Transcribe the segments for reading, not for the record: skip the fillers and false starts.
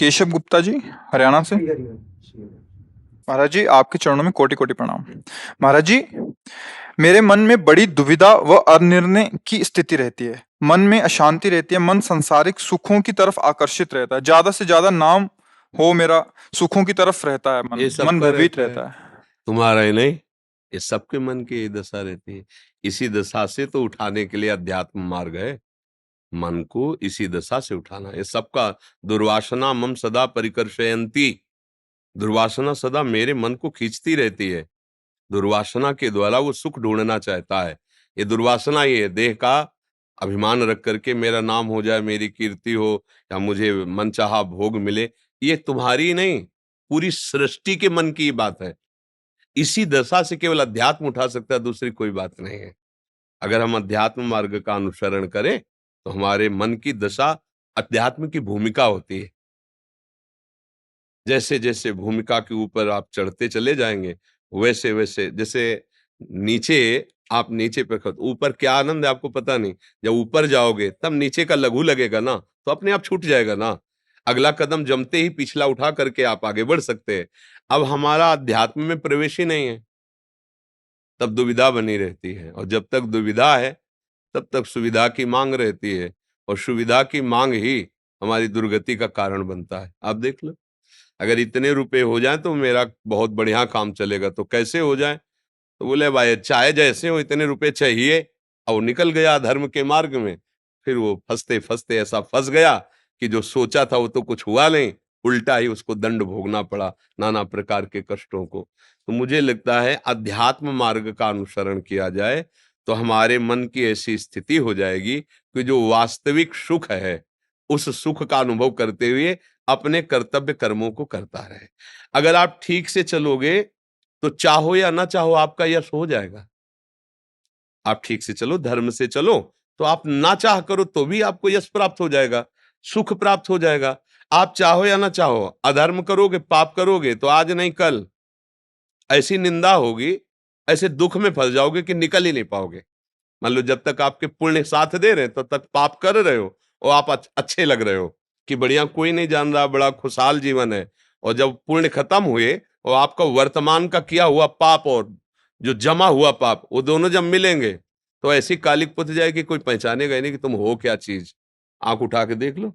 केशव गुप्ता जी, हरियाणा से। महाराज जी, आपके चरणों में कोटि कोटि प्रणाम। महाराज जी, मेरे मन में बड़ी दुविधा व अनिर्णय की स्थिति रहती है। मन में अशांति रहती है। मन सांसारिक सुखों की तरफ आकर्षित रहता है। ज्यादा से ज्यादा नाम हो मेरा, सुखों की तरफ रहता है। मन ये मन सबका भयभीत रहता है, रहता है। तुम्हारा ही नहीं, ये सबके मन की यही दशा रहती है। इसी दशा से तो उठाने के लिए अध्यात्म मार्ग है। मन को इसी दशा से उठाना, ये सबका। दुर्वासना मम सदा परिकर्षयन्ति। दुर्वासना सदा मेरे मन को खींचती रहती है। दुर्वासना के द्वारा वो सुख ढूंढना चाहता है। ये दुर्वासना ही है, देह का अभिमान रख करके मेरा नाम हो जाए, मेरी कीर्ति हो, या मुझे मनचाहा भोग मिले। ये तुम्हारी नहीं, पूरी सृष्टि के मन की बात है। इसी दशा से केवल अध्यात्म उठा सकता है, दूसरी कोई बात नहीं है। अगर हम अध्यात्म मार्ग का अनुसरण करें तो हमारे मन की दशा अध्यात्म की भूमिका होती है। जैसे जैसे भूमिका के ऊपर आप चढ़ते चले जाएंगे, वैसे वैसे, जैसे नीचे, आप नीचे पे ऊपर क्या आनंद है आपको पता नहीं। जब ऊपर जाओगे तब नीचे का लघु लगेगा ना, तो अपने आप छूट जाएगा ना। अगला कदम जमते ही पिछला उठा करके आप आगे बढ़ सकते हैं। अब हमारा अध्यात्म में प्रवेश ही नहीं है, तब दुविधा बनी रहती है। और जब तक दुविधा है तब तक सुविधा की मांग रहती है, और सुविधा की मांग ही हमारी दुर्गति का कारण बनता है। आप देख लो, अगर इतने रुपए हो जाए तो मेरा बहुत बढ़िया काम चलेगा। तो कैसे हो जाए? तो बोले भाई चाहे जैसे हो, इतने रुपए चाहिए। और वो निकल गया धर्म के मार्ग में। फिर वो फंसते फंसते ऐसा फंस गया कि जो सोचा था वो तो कुछ हुआ नहीं, उल्टा ही उसको दंड भोगना पड़ा, नाना प्रकार के कष्टों को। तो मुझे लगता है अध्यात्म मार्ग का अनुसरण किया जाए तो हमारे मन की ऐसी स्थिति हो जाएगी कि जो वास्तविक सुख है, उस सुख का अनुभव करते हुए अपने कर्तव्य कर्मों को करता रहे। अगर आप ठीक से चलोगे तो चाहो या ना चाहो आपका यश हो जाएगा। आप ठीक से चलो, धर्म से चलो, तो आप ना चाह करो तो भी आपको यश प्राप्त हो जाएगा, सुख प्राप्त हो जाएगा। आप चाहो या ना चाहो, अधर्म करोगे, पाप करोगे, तो आज नहीं कल ऐसी निंदा होगी, ऐसे दुख में फंस जाओगे कि निकल ही नहीं पाओगे। मान लो जब तक आपके पुण्य साथ दे रहे हैं तब तक पाप कर रहे हो, और आप अच्छे लग रहे हो कि बढ़िया, कोई नहीं जान रहा, बड़ा खुशहाल जीवन है। और जब पुण्य खत्म हुए और आपका वर्तमान का किया हुआ पाप और जो जमा हुआ पाप, वो दोनों जब मिलेंगे तो ऐसी कालिक पुत जाएगी, कोई पहचानेगा ही नहीं कि तुम हो क्या चीज। आंख उठा के देख लो,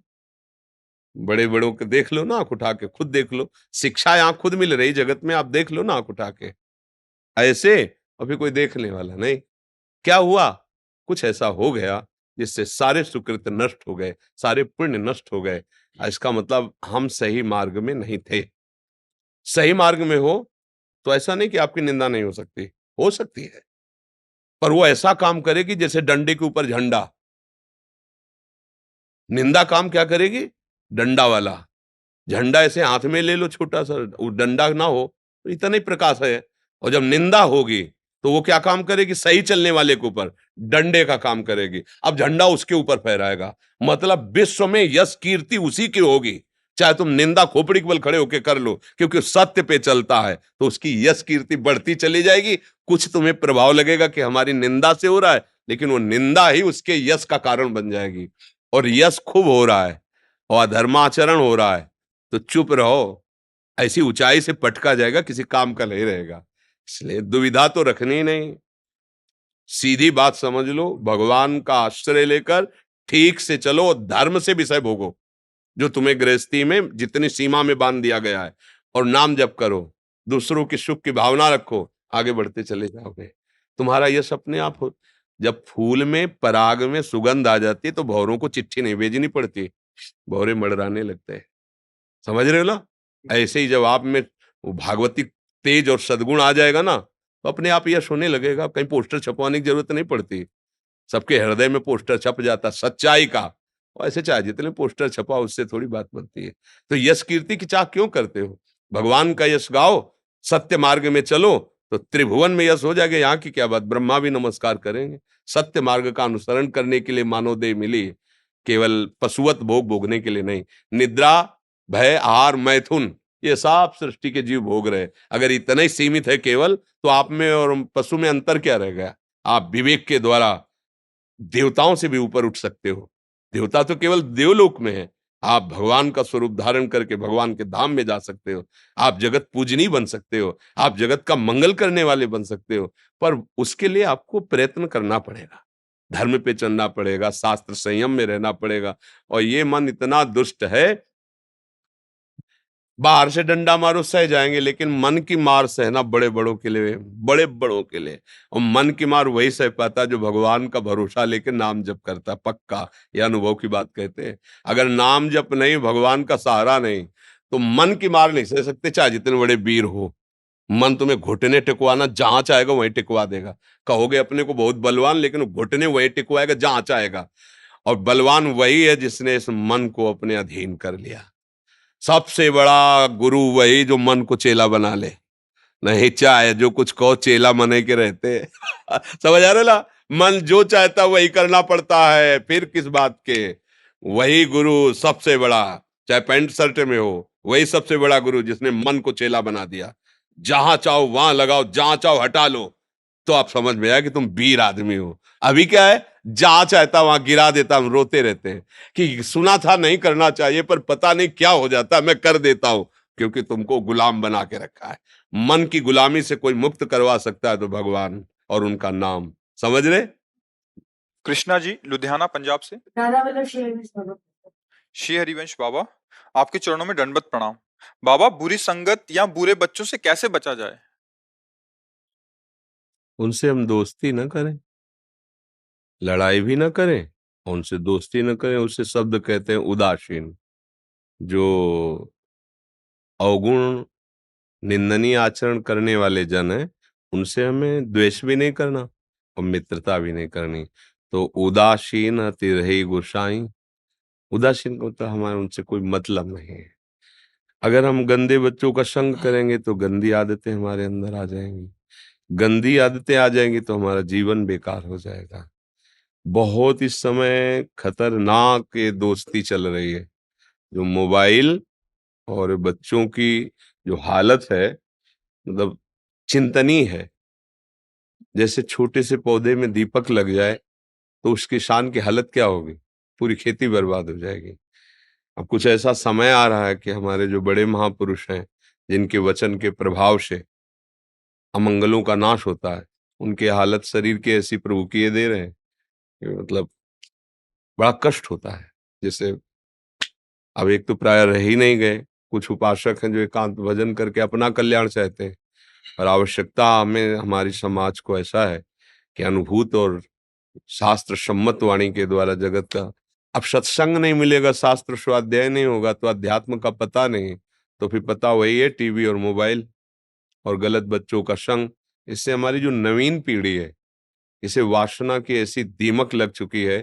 बड़े बड़ों के देख लो ना, आंख उठा के खुद देख लो। शिक्षा यहाँ खुद मिल रही जगत में, आप देख लो ना आंख उठा के ऐसे। और फिर कोई देखने वाला नहीं। क्या हुआ? कुछ ऐसा हो गया जिससे सारे सुकृत नष्ट हो गए, सारे पुण्य नष्ट हो गए। इसका मतलब हम सही मार्ग में नहीं थे। सही मार्ग में हो तो ऐसा नहीं कि आपकी निंदा नहीं हो सकती है, पर वो ऐसा काम करेगी जैसे डंडे के ऊपर झंडा। निंदा काम क्या करेगी? डंडा वाला। झंडा ऐसे हाथ में ले लो छोटा सा, वो डंडा ना हो तो इतना ही प्रकाश है। और जब निंदा होगी तो वो क्या काम करेगी? सही चलने वाले के ऊपर डंडे का काम करेगी। अब झंडा उसके ऊपर फहराएगा। मतलब विश्व में यश कीर्ति उसी की होगी, चाहे तुम निंदा खोपड़ी के बल खड़े होकर कर लो, क्योंकि सत्य पे चलता है तो उसकी यश कीर्ति बढ़ती चली जाएगी। कुछ तुम्हें प्रभाव लगेगा कि हमारी निंदा से हो रहा है, लेकिन वो निंदा ही उसके यश का कारण बन जाएगी। और यश खूब हो रहा है और अधर्माचरण हो रहा है तो चुप रहो, ऐसी ऊंचाई से पटका जाएगा, किसी काम का नहीं रहेगा। इसलिए दुविधा तो रखनी ही नहीं, सीधी बात समझ लो, भगवान का आश्रय लेकर ठीक से चलो, धर्म से विषय भोगो जो तुम्हें गृहस्थी में जितनी सीमा में बांध दिया गया है, और नाम जप करो, दूसरों की सुख की भावना रखो, आगे बढ़ते चले जाओगे। तुम्हारा यश अपने आप हो। जब फूल में पराग में सुगंध आ जाती है तो भौरों को चिट्ठी नहीं भेजनी पड़ती, भौरे मड़राने लगते हैं। समझ रहे हो ना? ऐसे ही जब आप में वो भागवती तेज और सद्गुण आ जाएगा ना, तो अपने आप यश होने लगेगा। कहीं पोस्टर छपवाने की जरूरत नहीं पड़ती, सबके हृदय में पोस्टर छप जाता सच्चाई का। और ऐसे चाहे जितने पोस्टर छपा, उससे थोड़ी बात बनती है। तो यश कीर्ति की चाह क्यों करते हो? भगवान का यश गाओ, सत्य मार्ग में चलो, तो त्रिभुवन में यश हो जाएगा। यहाँ की क्या बात, ब्रह्मा भी नमस्कार करेंगे। सत्य मार्ग का अनुसरण करने के लिए मानव देह मिली है, केवल पशुवत भोग भोगने के लिए नहीं। निद्रा, भय, आहार, मैथुन, ये सब सृष्टि के जीव भोग रहे। अगर इतना ही सीमित है केवल, तो आप में और पशु में अंतर क्या रह गया? आप विवेक के द्वारा देवताओं से भी ऊपर उठ सकते हो। देवता तो केवल देवलोक में है, आप भगवान का स्वरूप धारण करके भगवान के धाम में जा सकते हो, आप जगत पूजनी बन सकते हो, आप जगत का मंगल करने वाले बन सकते हो, पर उसके लिए आपको प्रयत्न करना पड़ेगा, धर्म पे चलना पड़ेगा, शास्त्र संयम में रहना पड़ेगा। और ये मन इतना दुष्ट है, बाहर से डंडा मारो सह जाएंगे, लेकिन मन की मार सहना बड़े बड़ों के लिए, बड़े बड़ों के लिए। और मन की मार वही सह पाता है जो भगवान का भरोसा लेके नाम जप करता है, पक्का। ये अनुभव की बात कहते हैं। अगर नाम जप नहीं, भगवान का सहारा नहीं, तो मन की मार नहीं सह सकते, चाहे जितने बड़े वीर हो। मन तुम्हें घुटने टिकवाना जहां चाहेगा वहीं टिकवा देगा। कहोगे अपने को बहुत बलवान, लेकिन घुटने वहीं टिकवाएगा जहां चाहेगा। और बलवान वही है जिसने इस मन को अपने अधीन कर लिया। सबसे बड़ा गुरु वही जो मन को चेला बना ले। नहीं चाहे जो कुछ कहो, चेला मने के रहते हैं। समझ आ रहा ना? मन जो चाहता वही करना पड़ता है, फिर किस बात के। वही गुरु सबसे बड़ा, चाहे पैंट शर्ट में हो, वही सबसे बड़ा गुरु जिसने मन को चेला बना दिया। जहां चाहो वहां लगाओ, जहां चाहो हटा लो, तो आप समझ में आया कि तुम वीर आदमी हो। अभी क्या है, जहां चाहता वहां गिरा देता, हम रोते रहते हैं कि सुना था नहीं करना चाहिए, पर पता नहीं क्या हो जाता, मैं कर देता हूं। क्योंकि तुमको गुलाम बना के रखा है। मन की गुलामी से कोई मुक्त करवा सकता है तो भगवान और उनका नाम। समझ रहे? कृष्णा जी लुधियाना पंजाब से। श्री हरिवंश बाबा, आपके चरणों में दंडवत प्रणाम। बाबा, बुरी संगत या बुरे बच्चों से कैसे बचा जाए? उनसे हम दोस्ती न करें, लड़ाई भी न करें, उनसे दोस्ती न करें। उसे शब्द कहते हैं उदासीन। जो अवगुण निंदनीय आचरण करने वाले जन हैं, उनसे हमें द्वेष भी नहीं करना और मित्रता भी नहीं करनी। तो उदासीन अति रही गोसाई। उदासीन को तो हमारा उनसे कोई मतलब नहीं है। अगर हम गंदे बच्चों का संग करेंगे तो गंदी आदतें हमारे अंदर आ जाएंगी, गंदी आदतें आ जाएंगी तो हमारा जीवन बेकार हो जाएगा। बहुत इस समय खतरनाक ये दोस्ती चल रही है, जो मोबाइल और बच्चों की जो हालत है, मतलब चिंतनीय है। जैसे छोटे से पौधे में दीपक लग जाए तो उस किसान की हालत क्या होगी, पूरी खेती बर्बाद हो जाएगी। अब कुछ ऐसा समय आ रहा है कि हमारे जो बड़े महापुरुष हैं, जिनके वचन के प्रभाव से अमंगलों का नाश होता है, उनकी हालत शरीर की ऐसी प्रभु किए दे रहे हैं कि मतलब बड़ा कष्ट होता है। जैसे अब एक तो प्राय रह ही नहीं गए, कुछ उपासक हैं जो एकांत भजन करके अपना कल्याण चाहते हैं। और आवश्यकता हमें, हमारी समाज को ऐसा है कि अनुभूत और शास्त्र सम्मत वाणी के द्वारा जगत का, अब सत्संग नहीं मिलेगा, शास्त्र स्वाध्याय नहीं होगा, तो अध्यात्म का पता नहीं, तो फिर पता वही है टीवी और मोबाइल और गलत बच्चों का संग। इससे हमारी जो नवीन पीढ़ी है, इसे वासना की ऐसी दीमक लग चुकी है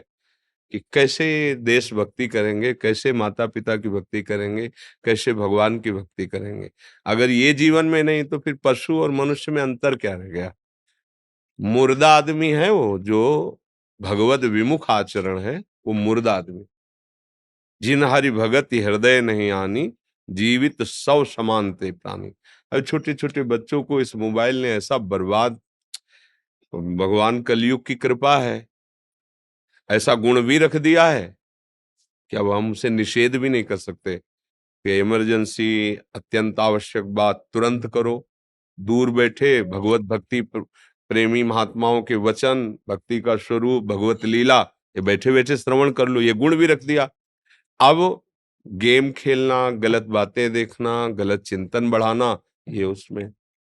कि कैसे देशभक्ति करेंगे, कैसे माता पिता की भक्ति करेंगे, कैसे भगवान की भक्ति करेंगे। अगर ये जीवन में नहीं तो फिर पशु और मनुष्य में अंतर क्या रह गया? मुर्दा आदमी है वो, जो भगवत विमुख आचरण है, वो मुर्दा आदमी। जिन हरि भगत हृदय नहीं आनी, जीवित सौ समान ते प्राणी। अब छोटे छोटे बच्चों को इस मोबाइल ने ऐसा बर्बाद, भगवान कलयुग की कृपा है, ऐसा गुण भी रख दिया है कि अब हम उसे निषेध भी नहीं कर सकते कि इमरजेंसी, अत्यंत आवश्यक बात तुरंत करो। दूर बैठे भगवत भक्ति प्रेमी महात्माओं के वचन, भक्ति का स्वरूप, भगवत लीला, ये बैठे बैठे श्रवण कर लो, ये गुण भी रख दिया। अब गेम खेलना, गलत बातें देखना, गलत चिंतन बढ़ाना, ये उसमें।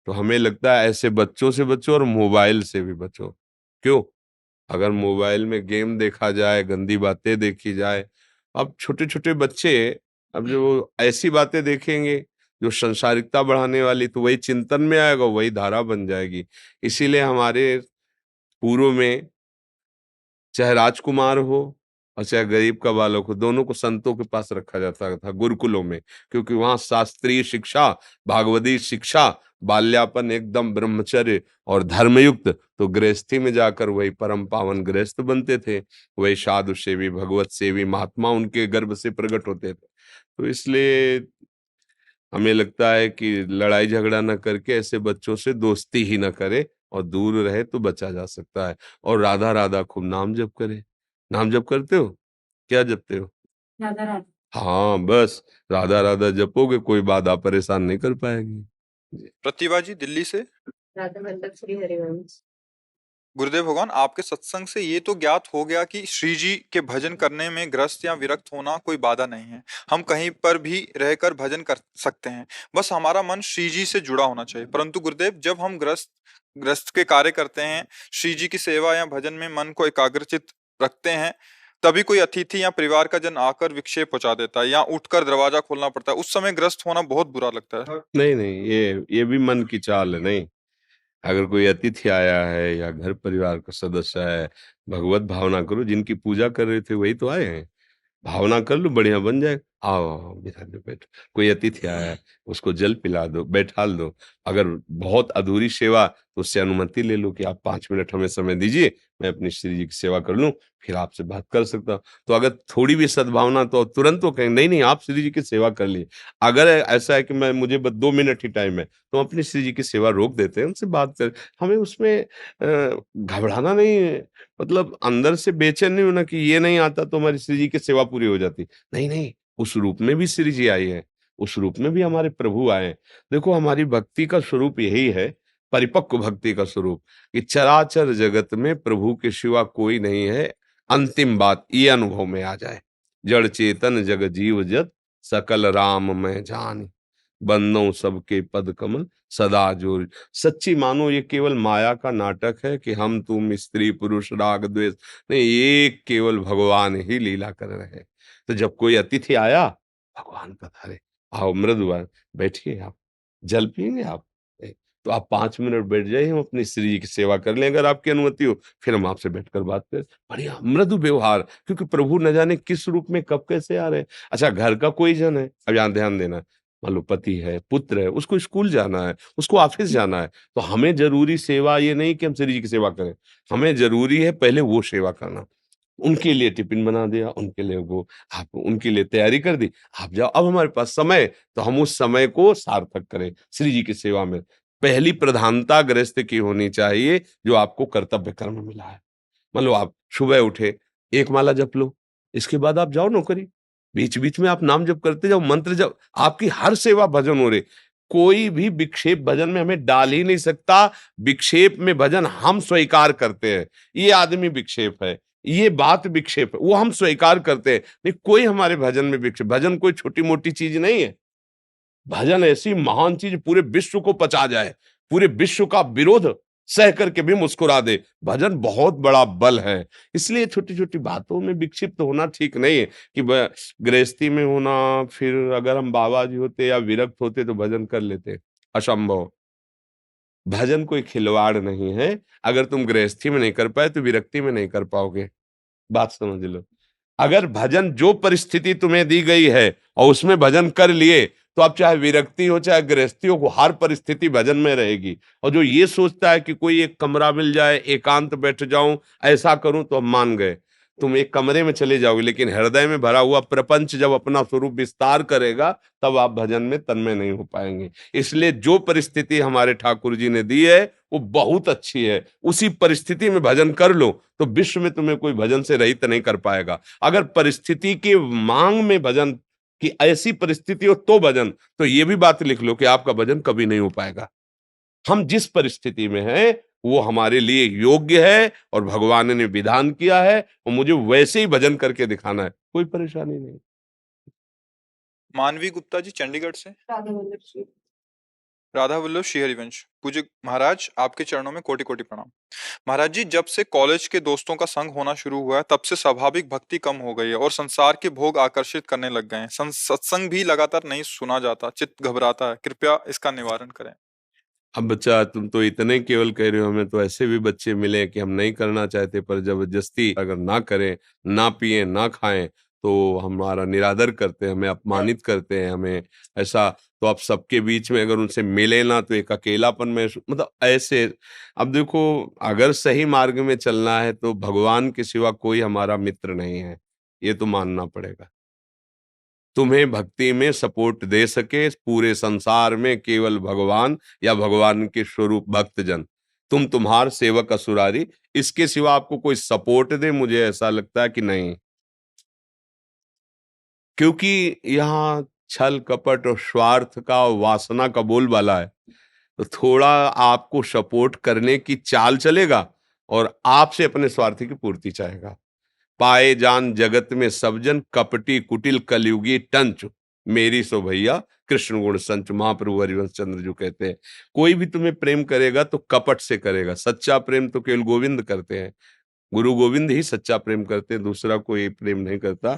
तो हमें लगता है ऐसे बच्चों से बचो और मोबाइल से भी बचो। क्यों? अगर मोबाइल में गेम देखा जाए, गंदी बातें देखी जाए, अब छोटे छोटे बच्चे अब जो ऐसी बातें देखेंगे जो संसारिकता बढ़ाने वाली, तो वही चिंतन में आएगा, वही धारा बन जाएगी। इसीलिए हमारे पूर्व में चाहे राजकुमार हो और चाहे गरीब का बालक हो, दोनों को संतों के पास रखा जाता था, गुरुकुलों में। क्योंकि वहां शास्त्रीय शिक्षा, भागवती शिक्षा, बाल्यापन एकदम ब्रह्मचर्य और धर्मयुक्त, तो गृहस्थी में जाकर वही परम पावन गृहस्थ बनते थे। वही साधु सेवी, भगवत सेवी महात्मा उनके गर्भ से प्रकट होते थे। तो इसलिए हमें लगता है कि लड़ाई झगड़ा न करके ऐसे बच्चों से दोस्ती ही न करे, और दूर रहे तो बचा जा सकता है। और राधा राधा खूब नाम जप करे। नाम जप करते हो? क्या जपते हो? राधा राधा। हाँ, बस राधा राधा जपोगे कोई बाधा परेशान नहीं कर पाएगी। जी। प्रतिभा जी दिल्ली से। राधा वल्लभ श्री हरिवंश। गुरुदेव भगवान, आपके सत्संग से ये तो ज्ञात हो गया कि श्री जी के भजन करने में ग्रस्त या विरक्त होना कोई बाधा नहीं है। हम कहीं पर भी रहकर भजन कर सकते हैं, बस हमारा मन श्री जी से जुड़ा होना चाहिए। परंतु गुरुदेव, जब हम ग्रस्त ग्रस्त के कार्य करते हैं, श्री जी की सेवा या भजन में मन को एकाग्रचित रखते हैं, तभी कोई अतिथि या परिवार का जन आकर विक्षेप पहुंचा देता है या उठकर दरवाजा खोलना पड़ता है, उस समय ग्रस्त होना बहुत बुरा लगता है। नहीं, नहीं, ये भी मन की चाल है, नहीं। अगर कोई अतिथि आया है या घर परिवार का सदस्य है, भगवत भावना करो, जिनकी पूजा कर रहे थे वही तो आए हैं। भावना कर लो, बढ़िया बन जाएगा। आओ, आओ, बिठा दो, बैठो। कोई अतिथि आया है, उसको जल पिला दो, बैठाल दो। अगर बहुत अधूरी सेवा, तो उससे अनुमति ले लो कि आप 5 मिनट हमें समय दीजिए, मैं अपनी श्री जी की सेवा कर लूँ, फिर आपसे बात कर सकता हूँ। तो अगर थोड़ी भी सद्भावना, तो तुरंत वो कहेंगे, नहीं, नहीं, आप श्री जी की सेवा कर लिए। अगर ऐसा है कि मुझे बस 2 मिनट ही टाइम है, तो हम अपनी श्री जी की सेवा रोक देते हैं, उनसे बात कर। हमें उसमें घबराना नहीं है। मतलब अंदर से बेचैन नहीं होना कि ये नहीं आता तो हमारी श्री जी की सेवा पूरी हो जाती। नहीं, नहीं, उस रूप में भी श्री जी आई हैं, उस रूप में भी हमारे प्रभु आए हैं। देखो, हमारी भक्ति का स्वरूप यही है, परिपक्व भक्ति का स्वरूप, कि चराचर जगत में प्रभु के सिवा कोई नहीं है। अंतिम बात ये अनुभव में आ जाए, जड़ चेतन जग जीव जत सकल राम मैं जान, बंदों सबके पद कमल सदा जोर। सच्ची मानो ये केवल माया का नाटक है कि हम तुम स्त्री पुरुष राग द्वेष नहीं, ये केवल भगवान ही लीला कर रहे हैं। तो जब कोई अतिथि आया, भगवान पधारे, आओ मृदुवान, बैठिए आप, जल पिएंगे आप? नहीं, तो आप 5 मिनट बैठ जाइए, हम अपनी श्री जी की सेवा कर लें, अगर आपकी अनुमति हो, फिर हम आपसे बैठकर बात करें। बढ़िया मृदु व्यवहार, क्योंकि प्रभु न जाने किस रूप में कब कैसे आ रहे हैं। अच्छा, घर का कोई जन है, अब यहाँ ध्यान देना, मान लो पति है, पुत्र है, उसको स्कूल जाना है, उसको ऑफिस जाना है, तो हमें जरूरी सेवा ये नहीं कि हम श्री जी की सेवा करें, हमें जरूरी है पहले वो सेवा करना। उनके लिए टिफिन बना दिया, उनके लिए वो, आप उनके लिए तैयारी कर दी, आप जाओ। अब हमारे पास समय, तो हम उस समय को सार्थक करें श्री जी की सेवा में। पहली प्रधानता गृहस्थ की होनी चाहिए, जो आपको कर्तव्य कर्म मिला है। मान लो आप सुबह उठे, एक माला जप लो, इसके बाद आप जाओ नौकरी। बीच-बीच में आप नाम जप करते जाओ, मंत्र जप, आपकी हर सेवा भजन हो रही। कोई भी विक्षेप भजन में हमें डाल ही नहीं सकता। विक्षेप में भजन हम स्वीकार करते हैं। ये आदमी विक्षेप है, ये बात विक्षेप है, वो हम स्वीकार करते हैं। नहीं, कोई हमारे भजन में विक्षेप, भजन कोई छोटी-मोटी चीज नहीं है। भजन ऐसी महान चीज, पूरे विश्व को पचा जाए, पूरे विश्व का विरोध सह करके भी मुस्कुरा दे। भजन बहुत बड़ा बल है। इसलिए छोटी-छोटी बातों में विक्षिप्त होना ठीक नहीं है कि गृहस्थी में होना, फिर अगर हम बाबा जी होते या विरक्त होते तो भजन कर लेते, असंभव। भजन कोई खिलवाड़ नहीं है। अगर तुम गृहस्थी में नहीं कर पाए तो विरक्ति में नहीं कर पाओगे। बात समझ लो। अगर भजन जो परिस्थिति तुम्हें दी गई है और उसमें भजन कर लिए, तो आप चाहे विरक्ति हो चाहे गृहस्थी हो, हर परिस्थिति भजन में रहेगी। और जो ये सोचता है कि कोई एक कमरा मिल जाए, एकांत बैठ जाऊं, ऐसा करूं, तो हम मान गए। तुम एक कमरे में चले जाओगे, लेकिन हृदय में भरा हुआ प्रपंच जब अपना स्वरूप विस्तार करेगा, तब आप भजन में तन्मय नहीं हो पाएंगे। इसलिए जो परिस्थिति हमारे ठाकुर जी ने दी है, वो बहुत अच्छी है। उसी परिस्थिति में भजन कर लो, तो विश्व में तुम्हें कोई भजन से रहित नहीं कर पाएगा। अगर परिस्थिति की मांग में भजन की ऐसी परिस्थिति हो तो भजन, तो ये भी बात लिख लो कि आपका भजन कभी नहीं हो पाएगा। हम जिस परिस्थिति में हैं, वो हमारे लिए योग्य है और भगवान ने विधान किया है, और मुझे वैसे ही भजन करके दिखाना है, कोई परेशानी नहीं। मानवी गुप्ता जी चंडीगढ़ से। राधा वल्लभ श्री। राधा वल्लभ श्री हरिवंश। पूज्य महाराज, आपके चरणों में कोटि कोटि प्रणाम। महाराज जी, जब से कॉलेज के दोस्तों का संग होना शुरू हुआ है, तब से स्वाभाविक भक्ति कम हो गई है और संसार के भोग आकर्षित करने लग गए हैं। सत्संग भी लगातार नहीं सुना जाता, चित्त घबराता है, कृपया इसका निवारण करें। अब बच्चा, तुम तो इतने केवल कह रहे हो, हमें तो ऐसे भी बच्चे मिले कि हम नहीं करना चाहते, पर जबरदस्ती अगर ना करें, ना पिए, ना खाएं, तो हमारा निरादर करते हैं, हमें अपमानित करते हैं, हमें ऐसा। तो आप सबके बीच में अगर उनसे मिले ना, तो एक अकेलापन में, मतलब ऐसे। अब देखो, अगर सही मार्ग में चलना है तो भगवान के सिवा कोई हमारा मित्र नहीं है, ये तो मानना पड़ेगा। तुम्हें भक्ति में सपोर्ट दे सके पूरे संसार में केवल भगवान या भगवान के स्वरूप भक्तजन। तुम तुम्हार सेवक असुरारी, इसके सिवा आपको कोई सपोर्ट दे, मुझे ऐसा लगता है कि नहीं। क्योंकि यहाँ छल कपट और स्वार्थ का, वासना का बोलबाला है, तो थोड़ा आपको सपोर्ट करने की चाल चलेगा और आपसे अपने स्वार्थ की पूर्ति चाहेगा। पाए जान जगत में सब जन, कपटी कुटिल कलयुगी टंच, मेरी सो भैया कृष्ण गुण संच, महाप्रभु हरिवंश चंद्र जो कहते हैं। कोई भी तुम्हें प्रेम करेगा तो कपट से करेगा, सच्चा प्रेम तो केवल गोविंद करते हैं, गुरु गोविंद ही सच्चा प्रेम करते हैं, दूसरा कोई प्रेम नहीं करता।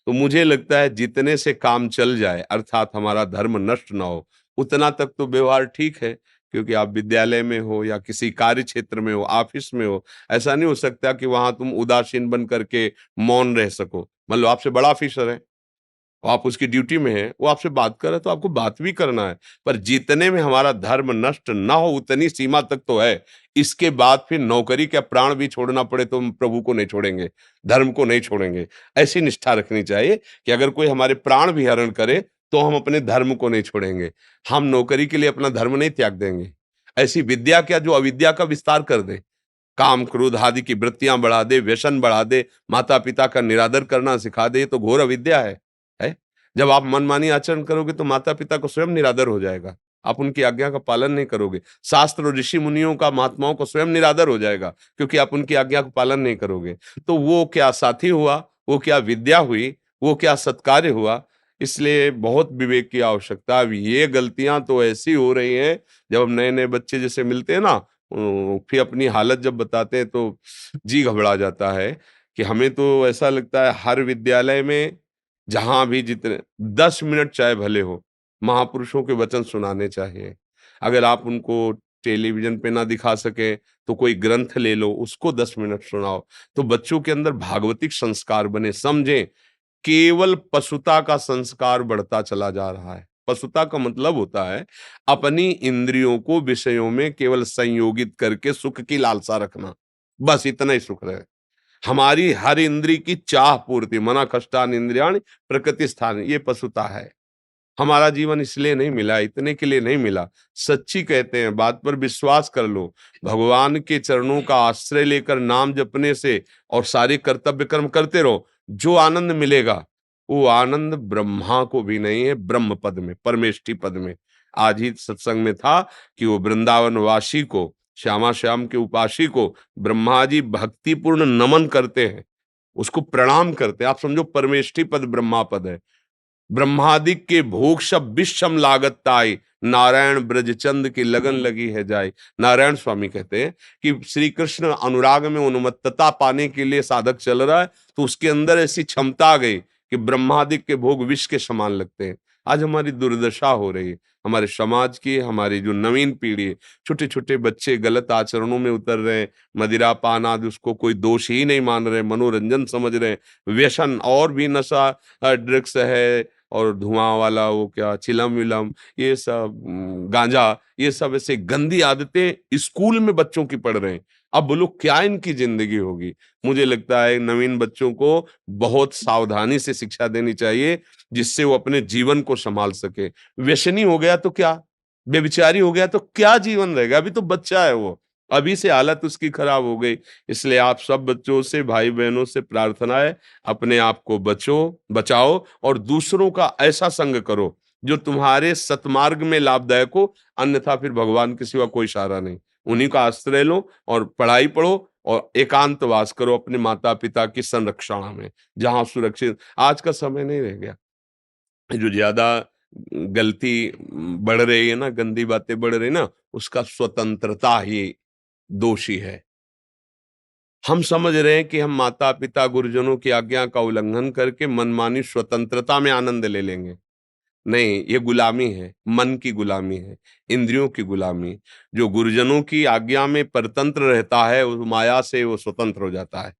तो मुझे लगता है जितने से काम चल जाए, अर्थात हमारा धर्म नष्ट ना हो, उतना तक तो व्यवहार ठीक है। क्योंकि आप विद्यालय में हो या किसी कार्य क्षेत्र में हो, ऑफिस में हो, ऐसा नहीं हो सकता कि वहां तुम उदासीन बन करके मौन रह सको। मान लो आपसे बड़ा ऑफिसर है, आप उसकी ड्यूटी में हैं, वो आपसे बात कर रहा है तो आपको बात भी करना है, पर जितने में हमारा धर्म नष्ट ना हो उतनी सीमा तक तो है। इसके बाद फिर नौकरी का प्राण भी छोड़ना पड़े तो हम प्रभु को नहीं छोड़ेंगे, धर्म को नहीं छोड़ेंगे। ऐसी निष्ठा रखनी चाहिए कि अगर कोई हमारे प्राण भी हरण करे तो हम अपने धर्म को नहीं छोड़ेंगे। हम नौकरी के लिए अपना धर्म नहीं त्याग देंगे। ऐसी विद्या क्या जो अविद्या का विस्तार कर दे, काम क्रोध आदि की वृत्तियां बढ़ा दे, व्यसन बढ़ा दे, माता पिता का निरादर करना सिखा दे, तो घोर अविद्या है? जब आप मनमानी आचरण करोगे तो माता पिता को स्वयं निरादर हो जाएगा, आप उनकी आज्ञा का पालन नहीं करोगे। शास्त्र और ऋषि मुनियों का, महात्माओं को स्वयं निरादर हो जाएगा, क्योंकि आप उनकी आज्ञा का पालन नहीं करोगे। तो वो क्या साथी हुआ, वो क्या विद्या हुई, वो क्या सत्कार्य हुआ। इसलिए बहुत विवेक की आवश्यकता है। अब ये गलतियां तो ऐसी हो रही हैं, जब हम नए नए बच्चे जैसे मिलते हैं ना, फिर अपनी हालत जब बताते हैं तो जी घबरा जाता है। कि हमें तो ऐसा लगता है हर विद्यालय में जहां भी जितने 10 मिनट चाहे भले हो, महापुरुषों के वचन सुनाने चाहिए। अगर आप उनको टेलीविजन पे ना दिखा सके तो कोई ग्रंथ ले लो, उसको 10 मिनट सुनाओ, तो बच्चों के अंदर भागवतिक संस्कार बने। समझें, केवल पशुता का संस्कार बढ़ता चला जा रहा है। पशुता का मतलब होता है अपनी इंद्रियों को विषयों में केवल संयोगित करके सुख की लालसा रखना, बस इतना ही सुख रहे। हमारी हर इंद्री की चाह पूर्ति, मना कष्टान इंद्रियाणि प्रकृति स्थान, ये पशुता है। हमारा जीवन इसलिए नहीं मिला, इतने के लिए नहीं मिला। सच्ची कहते हैं, बात पर विश्वास कर लो। भगवान के चरणों का आश्रय लेकर नाम जपने से और सारे कर्तव्य कर्म करते रहो, जो आनंद मिलेगा वो आनंद ब्रह्मा को भी नहीं है, ब्रह्म पद में, परमेष्टि पद में। आज ही सत्संग में था कि वो वृंदावन वासी को, श्यामा श्याम के उपासी को ब्रह्मा जी भक्तिपूर्ण नमन करते हैं, उसको प्रणाम करते हैं। आप समझो परमेष्टि पद ब्रह्मा पद है। ब्रह्मादिक के भोग सब विषम लागत ताई, नारायण ब्रजचंद की लगन लगी है जाए। नारायण स्वामी कहते हैं कि श्री कृष्ण अनुराग में उन्मत्तता पाने के लिए साधक चल रहा है, तो उसके अंदर ऐसी क्षमता आ गई कि ब्रह्मादिक के भोग विष के समान लगते हैं। आज हमारी दुर्दशा हो रही है, हमारे समाज की, हमारी जो नवीन पीढ़ी है, छोटे छोटे बच्चे गलत आचरणों में उतर रहे हैं। मदिरा पान आदि उसको कोई दोष ही नहीं मान रहे, मनोरंजन समझ रहे हैं। व्यसन और भी नशा, ड्रग्स है, और धुआं वाला वो क्या चिलम विलम, ये सब गांजा, ये सब ऐसे गंदी आदतें स्कूल में बच्चों की पढ़ रहे हैं। अब बोलो क्या इनकी जिंदगी होगी। मुझे लगता है नवीन बच्चों को बहुत सावधानी से शिक्षा देनी चाहिए, जिससे वो अपने जीवन को संभाल सके। व्यसनी हो गया तो क्या, व्यभिचारी हो गया तो क्या जीवन रहेगा। अभी तो बच्चा है वो, अभी से हालत उसकी खराब हो गई। इसलिए आप सब बच्चों से, भाई बहनों से प्रार्थना है, अपने आप को बचाओ और दूसरों का ऐसा संग करो जो तुम्हारे सतमार्ग में लाभदायक हो। अन्यथा फिर भगवान के सिवा कोई सहारा नहीं। उन्हीं का आश्रय लो और पढ़ाई पढ़ो और एकांतवास करो अपने माता पिता की संरक्षण में, जहां सुरक्षित। आज का समय नहीं रह गया। जो ज्यादा गलती बढ़ रही है ना, गंदी बातें बढ़ रही ना, उसका स्वतंत्रता ही दोषी है। हम समझ रहे हैं कि हम माता पिता गुरुजनों की आज्ञा का उल्लंघन करके मनमानी स्वतंत्रता में आनंद ले लेंगे। नहीं, ये गुलामी है, मन की गुलामी है, इंद्रियों की गुलामी। जो गुरुजनों की आज्ञा में परतंत्र रहता है, उस माया से वो स्वतंत्र हो जाता है।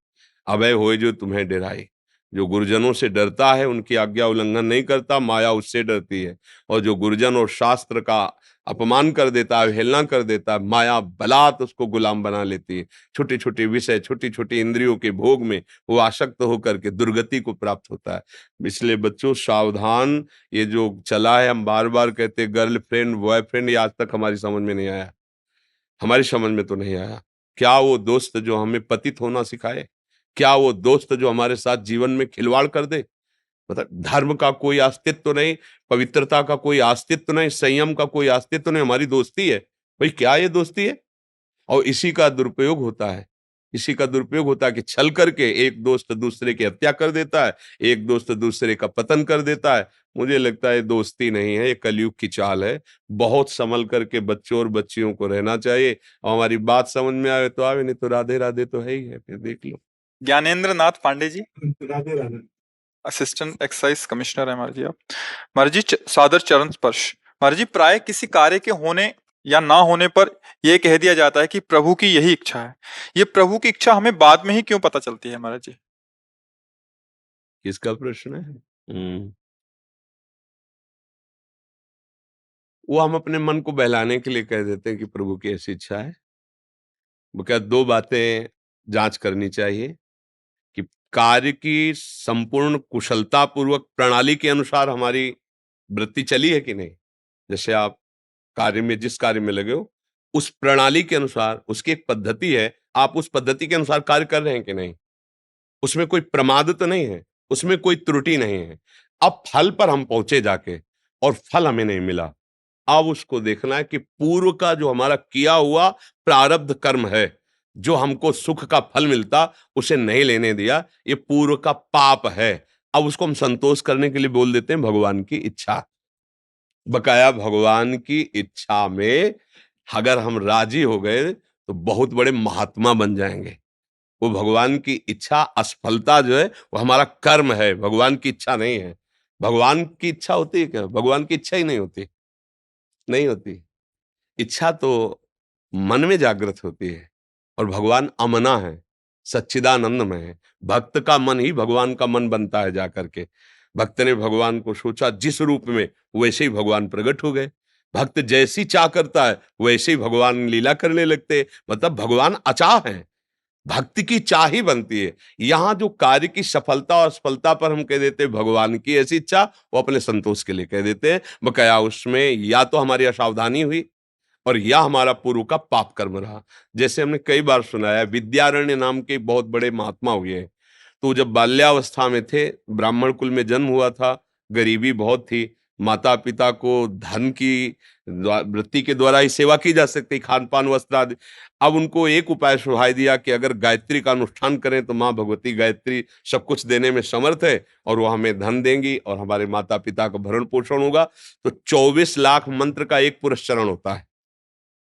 अभय होए जो तुम्हें डराए। जो गुरुजनों से डरता है, उनकी आज्ञा उल्लंघन नहीं करता, माया उससे डरती है। और जो गुरुजन और शास्त्र का अपमान कर देता है, अवहेलना कर देता है, माया बलात् उसको गुलाम बना लेती है। छोटे छोटे विषय, छोटी छोटी इंद्रियों के भोग में वो आसक्त होकर के दुर्गति को प्राप्त होता है। इसलिए बच्चों सावधान। ये जो चला है, हम बार बार कहते गर्लफ्रेंड बॉयफ्रेंड, ये आज तक हमारी समझ में नहीं आया। हमारी समझ में तो नहीं आया। क्या वो दोस्त जो हमें पतित होना सिखाए, क्या वो दोस्त जो हमारे साथ जीवन में खिलवाड़ कर दे, मतलब धर्म का कोई अस्तित्व नहीं, पवित्रता का कोई अस्तित्व नहीं, संयम का कोई अस्तित्व नहीं, हमारी दोस्ती है। भाई क्या ये दोस्ती है? और इसी का दुरुपयोग होता है। इसी का दुरुपयोग होता है कि छल करके एक दोस्त दूसरे की हत्या कर देता है, एक दोस्त दूसरे का पतन कर देता है। मुझे लगता है दोस्ती नहीं है, ये कलयुग की चाल है। बहुत संभल करके बच्चों और बच्चियों को रहना चाहिए। और हमारी बात समझ में आवे तो आवे, नहीं तो राधे राधे तो है ही है, फिर देख लो। Gyanendra Nath Pandey ji, Radhe Radhe. Assistant excise commissioner है महाराज जी आप। महाराज जी सादर चरण स्पर्श। महाराज जी प्राय किसी कार्य के होने या ना होने पर यह कह दिया जाता है कि प्रभु की यही इच्छा है। ये प्रभु की इच्छा हमें बाद में ही क्यों पता चलती है महाराज जी? किसका प्रश्न है? वो हम अपने मन को बहलाने के लिए कह देते हैं कि प्रभु की ऐसी इच्छा है। वो क्या, दो बातें जांच करनी चाहिए कि कार्य की संपूर्ण कुशलता पूर्वक प्रणाली के अनुसार हमारी वृत्ति चली है कि नहीं। जैसे आप कार्य में, जिस कार्य में लगे हो, उस प्रणाली के अनुसार, उसकी एक पद्धति है, आप उस पद्धति के अनुसार कार्य कर रहे हैं कि नहीं। उसमें कोई प्रमाद तो नहीं है, उसमें कोई त्रुटि नहीं है। अब फल पर हम पहुंचे जाके और फल हमें नहीं मिला, अब उसको देखना है कि पूर्व का जो हमारा किया हुआ प्रारब्ध कर्म है, जो हमको सुख का फल मिलता, उसे नहीं लेने दिया, ये पूर्व का पाप है। अब उसको हम संतोष करने के लिए बोल देते हैं भगवान की इच्छा। बकाया भगवान की इच्छा में अगर हम राजी हो गए तो बहुत बड़े महात्मा बन जाएंगे। वो भगवान की इच्छा, असफलता जो है वो हमारा कर्म है, भगवान की इच्छा नहीं है। भगवान की इच्छा होती है क्या? भगवान की इच्छा ही नहीं होती, नहीं होती। इच्छा तो मन में जागृत होती है, और भगवान अमना है, सच्चिदानंदमय है। भक्त का मन ही भगवान का मन बनता है जाकर के। भक्त ने भगवान को सोचा जिस रूप में, वैसे ही भगवान प्रकट हो गए। भक्त जैसी चाह करता है वैसे ही भगवान लीला करने लगते हैं। मतलब भगवान अचाह है, भक्ति की चाह ही बनती है। यहाँ जो कार्य की सफलता और असफलता पर हम कह देते हैं भगवान की ऐसी इच्छा, वो अपने संतोष के लिए कह देते हैं। बकाया उसमें या तो हमारी असावधानी हुई और या हमारा पूर्व का पाप कर्म रहा। जैसे हमने कई बार सुनाया, विद्यारण्य नाम के बहुत बड़े महात्मा हुए हैं। तो जब बाल्यावस्था में थे, ब्राह्मण कुल में जन्म हुआ था, गरीबी बहुत थी, माता पिता को धन की वृत्ति के द्वारा ही सेवा की जा सकती, खान पान वस्त्र आदि। अब उनको एक उपाय सुझाई दिया कि अगर गायत्री का अनुष्ठान करें तो माँ भगवती गायत्री सब कुछ देने में समर्थ है, और वो हमें धन देंगी और हमारे माता पिता का भरण पोषण होगा। तो 24 लाख मंत्र का एक पुरस्चरण होता है,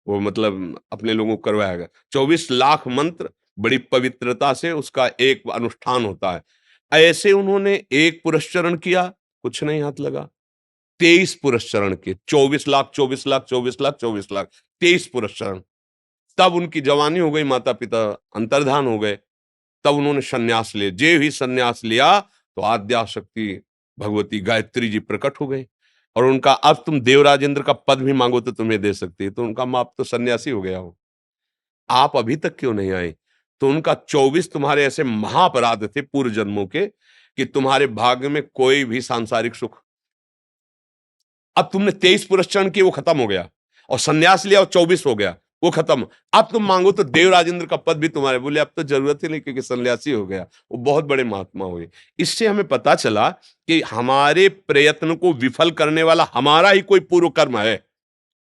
वो मतलब अपने लोगों को करवाएगा। 24 लाख मंत्र बड़ी पवित्रता से उसका एक अनुष्ठान होता है। ऐसे उन्होंने एक पुरस्चरण किया, कुछ नहीं हाथ लगा। 23 पुरस्चरण किए, 24 लाख 24 लाख 24 लाख 24 लाख 23 पुरस्चरण। तब उनकी जवानी हो गई, माता पिता अंतर्धान हो गए। तब उन्होंने संन्यास लिया। जे ही संन्यास लिया तो आद्याशक्ति भगवती गायत्री जी प्रकट हो गई, और उनका अब तुम देवराजेंद्र का पद भी मांगो तो तुम्हें दे सकती है। तो उनका माप तो सन्यासी हो गया हो, आप अभी तक क्यों नहीं आए? तो उनका 24 तुम्हारे ऐसे महाअपराध थे पूर्व जन्मों के कि तुम्हारे भाग्य में कोई भी सांसारिक सुख। अब तुमने 23 पुरस्चरण किए, वो खत्म हो गया, और सन्यास लिया और 24 हो गया, वो खत्म। अब तुम मांगो तो देवराजेंद्र का पद भी तुम्हारे। बोले अब तो जरूरत ही नहीं, क्योंकि सन्यासी हो गया। वो बहुत बड़े महात्मा हुए। इससे हमें पता चला कि हमारे प्रयत्न को विफल करने वाला हमारा ही कोई पूर्व कर्म है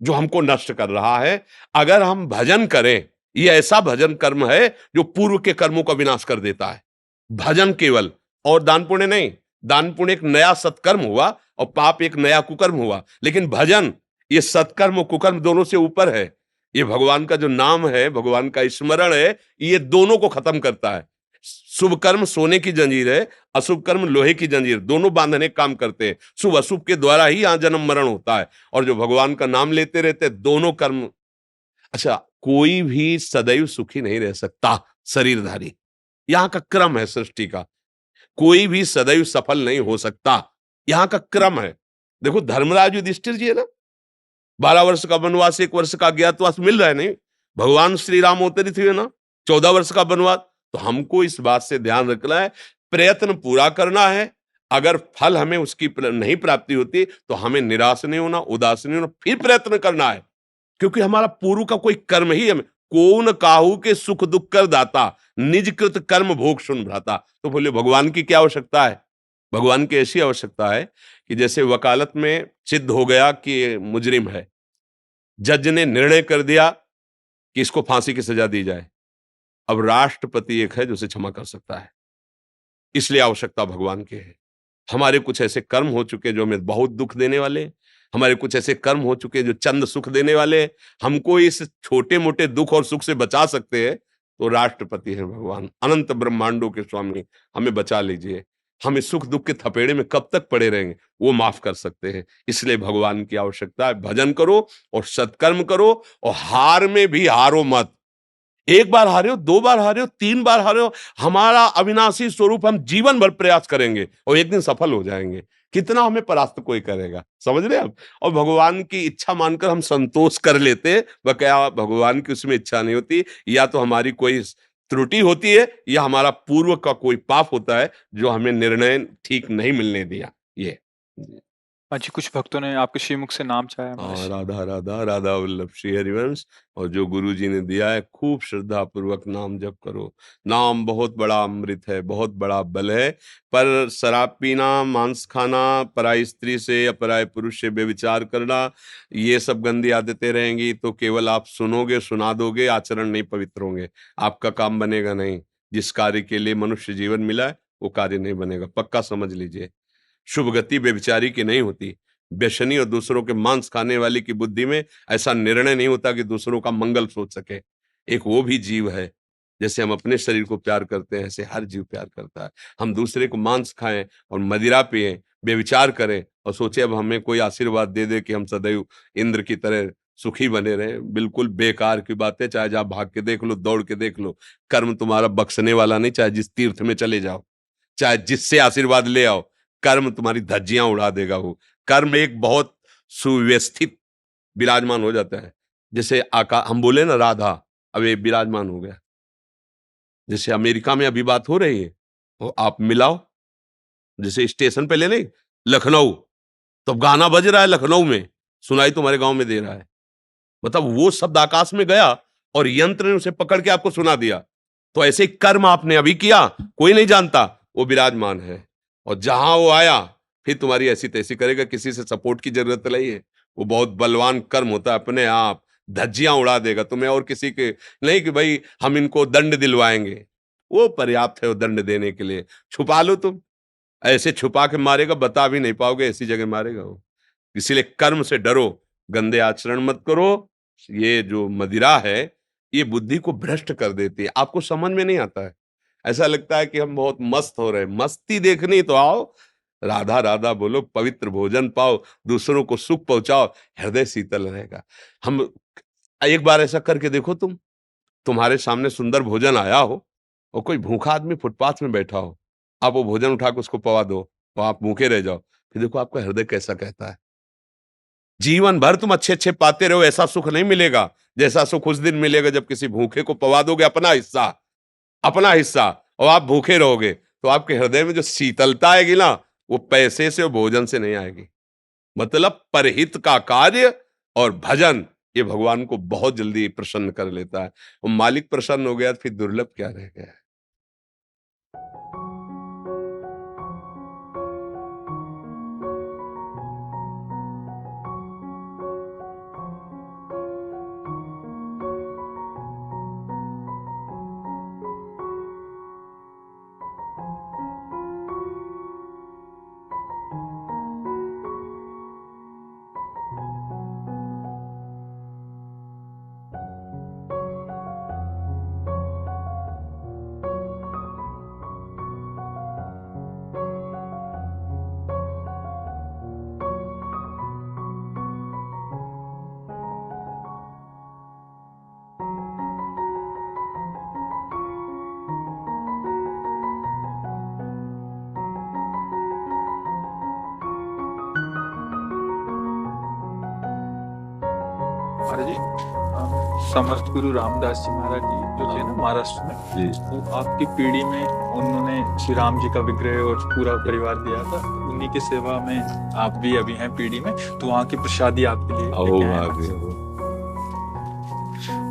जो हमको नष्ट कर रहा है। अगर हम भजन करें, ये ऐसा भजन कर्म है जो पूर्व के कर्मों का विनाश कर देता है। भजन केवल, और दान पुण्य नहीं। दान पुण्य एक नया सत्कर्म हुआ और पाप एक नया कुकर्म हुआ, लेकिन भजन ये सत्कर्म और कुकर्म दोनों से ऊपर है। ये भगवान का जो नाम है, भगवान का स्मरण है, ये दोनों को खत्म करता है। शुभ कर्म सोने की जंजीर है, अशुभ कर्म लोहे की जंजीर, दोनों बांधने काम करते हैं। शुभ अशुभ के द्वारा ही यहां जन्म मरण होता है, और जो भगवान का नाम लेते रहते दोनों कर्म। अच्छा, कोई भी सदैव सुखी नहीं रह सकता शरीरधारी, यहां का क्रम है सृष्टि का। कोई भी सदैव सफल नहीं हो सकता, यहां का क्रम है। देखो धर्मराज युधिष्ठिर जी है ना, 12 वर्ष का वनवास, 1 वर्ष का अज्ञातवास मिल रहा है नहीं। भगवान श्री राम अवतरित हुए ना, 14 वर्ष का वनवास। तो हमको इस बात से ध्यान रखना है, प्रयत्न पूरा करना है। अगर फल हमें उसकी नहीं प्राप्ति होती तो हमें निराश नहीं होना, उदास नहीं होना, फिर प्रयत्न करना है। क्योंकि हमारा पूर्व का कोई कर्म ही हमें, कौन काहू के सुख दुख कर दाता, निज कृत कर्म भोग सुन भ्राता। तो बोले भगवान की क्या आवश्यकता है? भगवान की ऐसी आवश्यकता है कि जैसे वकालत में सिद्ध हो गया कि मुजरिम है, जज ने निर्णय कर दिया कि इसको फांसी की सजा दी जाए, अब राष्ट्रपति एक है जो उसे क्षमा कर सकता है। इसलिए आवश्यकता भगवान की है। हमारे कुछ ऐसे कर्म हो चुके जो हमें बहुत दुख देने वाले हैं, हमारे कुछ ऐसे कर्म हो चुके जो चंद सुख देने वाले हैं, हमको इस छोटे मोटे दुख और सुख से बचा सकते हैं, तो राष्ट्रपति है भगवान, अनंत ब्रह्मांडों के स्वामी, हमें बचा लीजिए। हम इस सुख दुख के थपेड़े में कब तक पड़े रहेंगे, वो माफ कर सकते हैं। इसलिए भगवान की आवश्यकता है, भजन करो और सत्कर्म करो, और हार में भी हारो मत। एक बार हारे हो, दो बार हारे हो, तीन बार हारे हो, हमारा अविनाशी स्वरूप हम जीवन भर प्रयास करेंगे और एक दिन सफल हो जाएंगे। कितना हमें परास्त कोई करेगा, समझ रहे हैं आप? और भगवान की इच्छा मानकर हम संतोष कर लेते, वह क्या भगवान की उसमें इच्छा नहीं होती, या तो हमारी कोई त्रुटि होती है या हमारा पूर्व का कोई पाप होता है जो हमें निर्णय ठीक नहीं मिलने दिया। ये हाँ जी, कुछ भक्तों ने आपके श्रीमुख से नाम चाहा है हाँ, महाराज। राधा राधा राधा वल्लभ श्री हरिवंश, और जो गुरु जी ने दिया है, खूब श्रद्धा पूर्वक नाम जप करो। नाम बहुत बड़ा अमृत है, बहुत बड़ा बल है। पर शराब पीना, मांस खाना, पराई स्त्री से या पराये पुरुष से व्यभिचार करना, ये सब गंदी आदतें रहेंगी तो केवल आप सुनोगे, सुना दोगे, आचरण नहीं पवित्र होंगे, आपका काम बनेगा नहीं। जिस कार्य के लिए मनुष्य जीवन मिला है वो कार्य नहीं बनेगा, पक्का समझ लीजिए। शुभ गति व्यभिचारी की नहीं होती, व्यसनी और दूसरों के मांस खाने वाली की बुद्धि में ऐसा निर्णय नहीं होता कि दूसरों का मंगल सोच सके। एक वो भी जीव है, जैसे हम अपने शरीर को प्यार करते हैं ऐसे हर जीव प्यार करता है। हम दूसरे को मांस खाएं और मदिरा पिएं, व्यभिचार करें और सोचे अब हमें कोई आशीर्वाद दे दे कि हम सदैव इंद्र की तरह सुखी बने रहें, बिल्कुल बेकार की बात है। चाहे आप भाग के देख लो, दौड़ के देख लो, कर्म तुम्हारा बख्शने वाला नहीं। चाहे जिस तीर्थ में चले जाओ, चाहे जिससे आशीर्वाद ले आओ, कर्म तुम्हारी धज्जियां उड़ा देगा। वो कर्म एक बहुत सुव्यवस्थित विराजमान हो जाता है। जैसे हम बोले ना राधा, अब ये विराजमान हो गया। जैसे अमेरिका में अभी बात हो रही है, तो आप मिलाओ, जैसे स्टेशन पे ले नहीं, लखनऊ, तो गाना बज रहा है लखनऊ में, सुनाई तुम्हारे गांव में दे रहा है। मतलब वो शब्द आकाश में गया और यंत्र ने उसे पकड़ के आपको सुना दिया। तो ऐसे कर्म आपने अभी किया, कोई नहीं जानता, वो विराजमान है। और जहां वो आया फिर तुम्हारी ऐसी तैसी करेगा, किसी से सपोर्ट की जरूरत नहीं है। वो बहुत बलवान कर्म होता है, अपने आप धज्जियां उड़ा देगा तुम्हें, और किसी के नहीं कि भाई हम इनको दंड दिलवाएंगे। वो पर्याप्त है वो दंड देने के लिए। छुपा लो तुम, ऐसे छुपा के मारेगा, बता भी नहीं पाओगे, ऐसी जगह मारेगा वो। इसीलिए कर्म से डरो, गंदे आचरण मत करो। ये जो मदिरा है ये बुद्धि को भ्रष्ट कर देती है, आपको समझ में नहीं आता है। ऐसा लगता है कि हम बहुत मस्त हो रहे हैं। मस्ती देखनी तो आओ, राधा राधा बोलो, पवित्र भोजन पाओ, दूसरों को सुख पहुंचाओ, हृदय शीतल रहेगा। हम एक बार ऐसा करके देखो, तुम्हारे सामने सुंदर भोजन आया हो और कोई भूखा आदमी फुटपाथ में बैठा हो, आप वो भोजन उठा के उसको पवा दो और आप भूखे रह जाओ, फिर देखो आपका हृदय कैसा कहता है। जीवन भर तुम अच्छे अच्छे पाते रहो, ऐसा सुख नहीं मिलेगा जैसा सुख उस दिन मिलेगा जब किसी भूखे को पवा दोगे अपना हिस्सा, और आप भूखे रहोगे, तो आपके हृदय में जो शीतलता आएगी ना, वो पैसे से और भोजन से नहीं आएगी। मतलब परहित का कार्य और भजन, ये भगवान को बहुत जल्दी प्रसन्न कर लेता है। और मालिक प्रसन्न हो गया तो फिर दुर्लभ क्या रह गया है। महाराज जी, समर्थ गुरु रामदास जी महाराज जी जो थे ना महाराष्ट्र में, वो आपकी पीढ़ी में उन्होंने श्री राम जी का विग्रह और पूरा परिवार दिया था। उन्हीं की सेवा में आप भी अभी हैं पीढ़ी में, तो वहाँ की प्रसादी आपके लिए लेके आए हैं।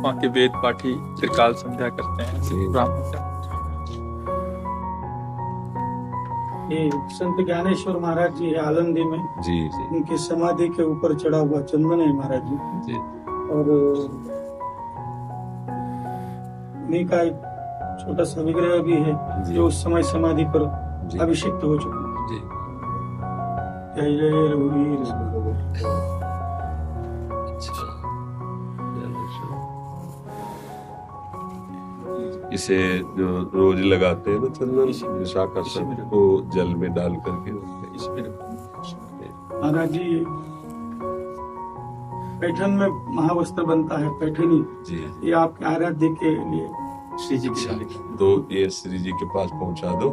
वहाँ के वेद पाठी त्रिकाल संध्या करते हैं, ब्राह्मण ये संत ज्ञानेश्वर महाराज जी है आलंदी में, जी जी उनकी समाधि के ऊपर चढ़ा हुआ चंदन है महाराज जी। जी और उन्हीं का एक छोटा सा विग्रह भी है जी। जो उस समय समाधि पर जी अभिषिक्त हो चुका है। जी। जय जय रघुवीर। अच्छा। इसे जो रोज लगाते हैं ना चंदन विशाखासन को जल में डाल करके महाराज जी पैठन में महावस्त्र बनता है पैठनी, जी ये आपके आराध्य के लिए श्री जी अच्छा। की तो ये श्री जी के पास पहुंचा दो,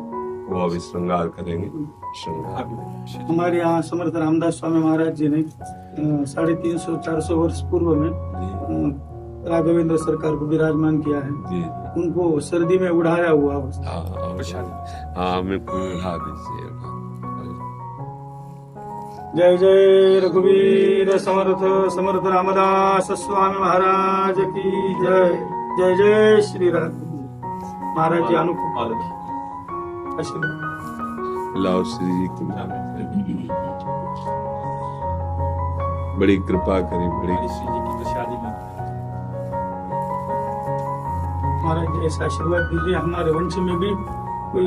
वो अभी श्रृंगार करेंगे। श्रृंगार हमारे यहाँ समर्थ रामदास स्वामी महाराज जी ने 350-400 वर्ष पूर्व में राघवेंद्र सरकार को विराजमान किया है। जी उनको सर्दी में उड़ाया हुआ अवस्था। हाँ हमें कोई उठा दीजिए। जय जय रघुवीर समर्थ समर्थ रामदास स्वामी महाराज की जय। जय जय श्री राम। महाराज जी अनुकूल आशीर्वाद। लाओ श्री जी की नाम से। बड़ी कृपा करी, बड़ी महाराज जी ऐसा आशीर्वाद दीजिए हमारे वंश में भी कोई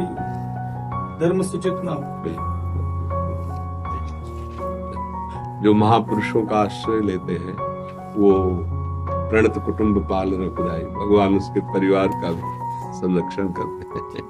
धर्म सूचित ना हो। जो महापुरुषों का आश्रय लेते हैं वो प्रणत कुटुंब पाल रखुदाई, भगवान उसके परिवार का भी संरक्षण करते हैं।